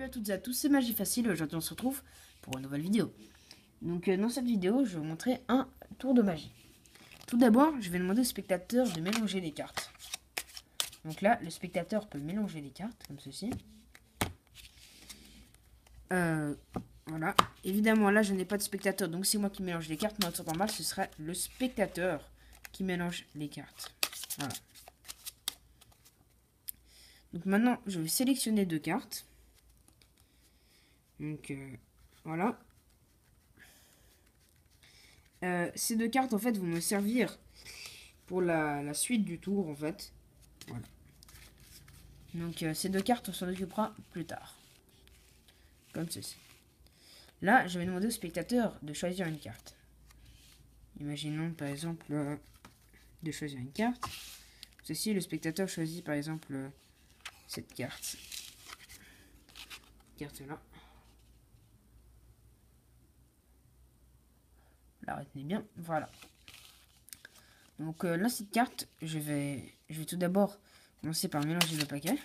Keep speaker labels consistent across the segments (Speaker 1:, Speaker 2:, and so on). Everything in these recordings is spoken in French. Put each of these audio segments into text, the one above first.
Speaker 1: Salut à toutes et à tous, c'est Magie Facile. Aujourd'hui on se retrouve pour une nouvelle vidéo. Donc dans cette vidéo je vais vous montrer un tour de magie. Tout d'abord je vais demander au spectateur de mélanger les cartes. Donc là le spectateur peut mélanger les cartes comme ceci. Voilà. Évidemment là je n'ai pas de spectateur donc c'est moi qui mélange les cartes. Mais en temps normal ce sera le spectateur qui mélange les cartes. Voilà. Donc maintenant je vais sélectionner deux cartes. Donc voilà. Ces deux cartes en fait vont me servir pour la suite du tour en fait. Voilà. Donc ces deux cartes on s'en occupera plus tard. Comme ceci. Là je vais demander au spectateur de choisir une carte. Imaginons par exemple de choisir une carte. Ceci, le spectateur choisit par exemple cette carte. Carte là. La retenez bien, voilà. Donc là cette carte, je vais tout d'abord commencer par mélanger le paquet.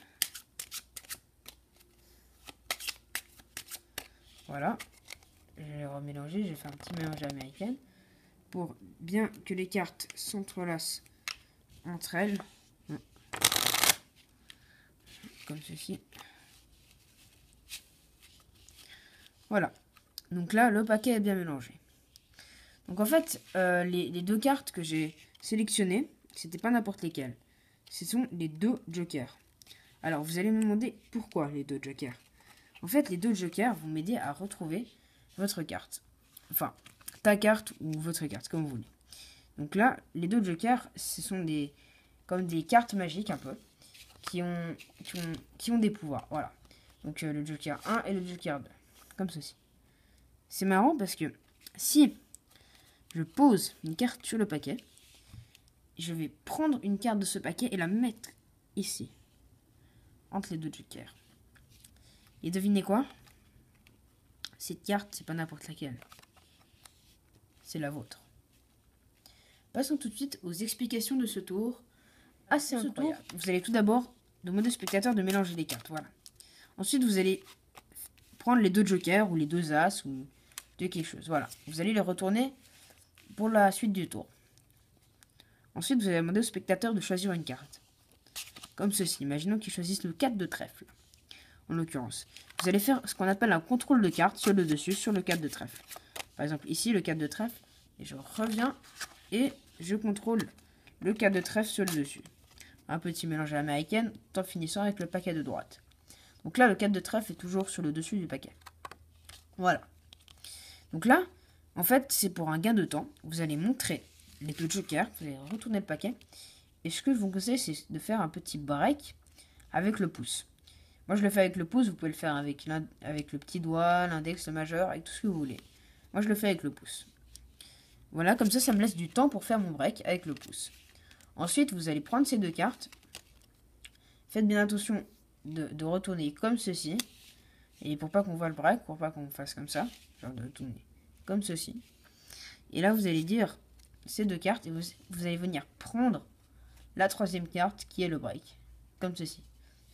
Speaker 1: Voilà. Je vais remélanger, je vais faire un petit mélange américain pour bien que les cartes s'entrelacent entre elles. Comme ceci. Voilà. Donc là, le paquet est bien mélangé. Donc en fait, les deux cartes que j'ai sélectionnées, c'était pas n'importe lesquelles. Ce sont les deux jokers. Alors vous allez me demander pourquoi les deux jokers. En fait, les deux jokers vont m'aider à retrouver votre carte. Enfin, ta carte ou votre carte, comme vous voulez. Donc là, les deux jokers, ce sont comme des cartes magiques un peu, qui ont des pouvoirs. Voilà. Donc le joker 1 et le joker 2. Comme ceci. C'est marrant parce que si je pose une carte sur le paquet, je vais prendre une carte de ce paquet et la mettre ici, entre les deux jokers. Et devinez quoi? Cette carte, c'est pas n'importe laquelle. C'est la vôtre. Passons tout de suite aux explications de ce tour. Assez incroyable. Vous allez tout d'abord demander au spectateur de mélanger les cartes. Voilà. Ensuite, vous allez prendre les deux jokers ou les deux as ou de quelque chose. Voilà. Vous allez les retourner pour la suite du tour. Ensuite, vous allez demander au spectateur de choisir une carte. Comme ceci. Imaginons qu'il choisisse le 4 de trèfle. En l'occurrence. Vous allez faire ce qu'on appelle un contrôle de carte sur le dessus, sur le 4 de trèfle. Par exemple, ici, le 4 de trèfle. Et je reviens et je contrôle le 4 de trèfle sur le dessus. Un petit mélange à l'américaine, tout en finissant avec le paquet de droite. Donc là, le 4 de trèfle est toujours sur le dessus du paquet. Voilà. Donc là, en fait, c'est pour un gain de temps. Vous allez montrer les deux jokers, vous allez retourner le paquet. Et ce que je vous conseille, c'est de faire un petit break avec le pouce. Moi, je le fais avec le pouce, vous pouvez le faire avec le petit doigt, l'index, le majeur, avec tout ce que vous voulez. Moi, je le fais avec le pouce. Voilà, comme ça me laisse du temps pour faire mon break avec le pouce. Ensuite, vous allez prendre ces deux cartes. Faites bien attention de retourner comme ceci. Et pour pas qu'on voit le break, pour pas qu'on fasse comme ça, genre de retourner comme ceci. Et là, vous allez dire ces deux cartes et vous allez venir prendre la troisième carte qui est le break. Comme ceci.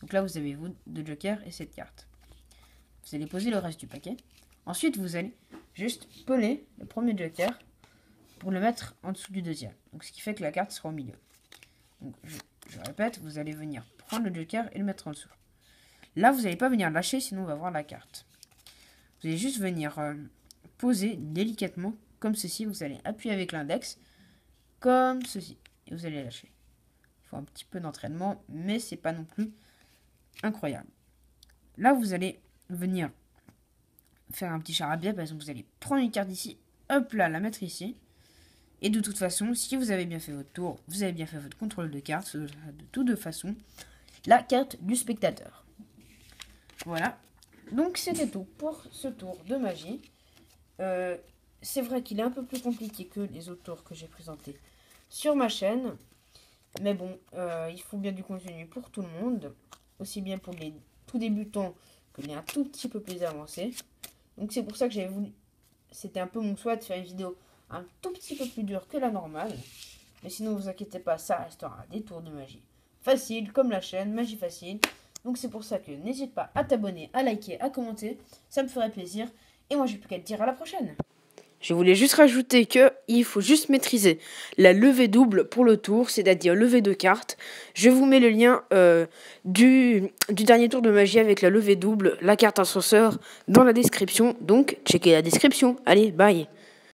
Speaker 1: Donc là, vous avez vous deux jokers et cette carte. Vous allez poser le reste du paquet. Ensuite, vous allez juste peler le premier joker pour le mettre en dessous du deuxième. Donc ce qui fait que la carte sera au milieu. Donc je répète, vous allez venir prendre le joker et le mettre en dessous. Là, vous n'allez pas venir lâcher, sinon on va voir la carte. Vous allez juste venir poser délicatement, comme ceci. Vous allez appuyer avec l'index, comme ceci. Et vous allez lâcher. Il faut un petit peu d'entraînement, mais c'est pas non plus incroyable. Là, vous allez venir faire un petit charabia. Par exemple, vous allez prendre une carte ici, hop là, la mettre ici. Et de toute façon, si vous avez bien fait votre tour, vous avez bien fait votre contrôle de carte, de toute façon, la carte du spectateur. Voilà. Donc c'était tout pour ce tour de magie. C'est vrai qu'il est un peu plus compliqué que les autres tours que j'ai présentés sur ma chaîne. Mais bon, il faut bien du contenu pour tout le monde. Aussi bien pour les tout débutants que les un tout petit peu plus avancés. Donc c'est pour ça que j'avais voulu... C'était un peu mon souhait de faire une vidéo un tout petit peu plus dure que la normale. Mais sinon, vous inquiétez pas, ça restera des tours de magie facile, comme la chaîne Magie Facile. Donc c'est pour ça que n'hésite pas à t'abonner, à liker, à commenter. Ça me ferait plaisir. Et moi, j'ai plus qu'à te dire à la prochaine. Je voulais juste rajouter que il faut juste maîtriser la levée double pour le tour, c'est-à-dire levée de cartes. Je vous mets le lien du dernier tour de magie avec la levée double, la carte ascenseur, dans la description. Donc, checkez la description. Allez, bye.